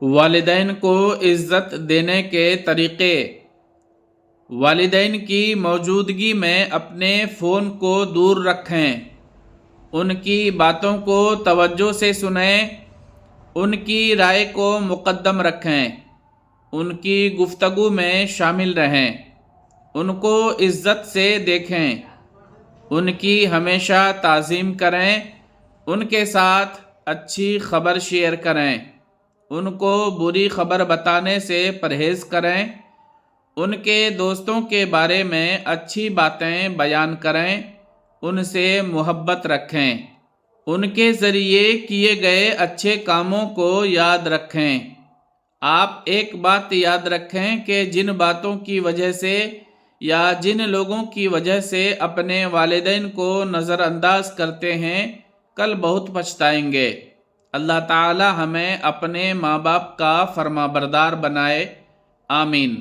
والدین کو عزت دینے کے طریقے۔ والدین کی موجودگی میں اپنے فون کو دور رکھیں، ان کی باتوں کو توجہ سے سنیں، ان کی رائے کو مقدم رکھیں، ان کی گفتگو میں شامل رہیں، ان کو عزت سے دیکھیں، ان کی ہمیشہ تعظیم کریں، ان کے ساتھ اچھی خبر شیئر کریں، ان کو بری خبر بتانے سے پرہیز کریں، ان کے دوستوں کے بارے میں اچھی باتیں بیان کریں، ان سے محبت رکھیں، ان کے ذریعے کیے گئے اچھے کاموں کو یاد رکھیں۔ آپ ایک بات یاد رکھیں کہ جن باتوں کی وجہ سے یا جن لوگوں کی وجہ سے اپنے والدین کو نظر انداز کرتے ہیں، کل بہت پچھتائیں گے۔ اللہ تعالی ہمیں اپنے ماں باپ کا فرما بردار بنائے، آمین۔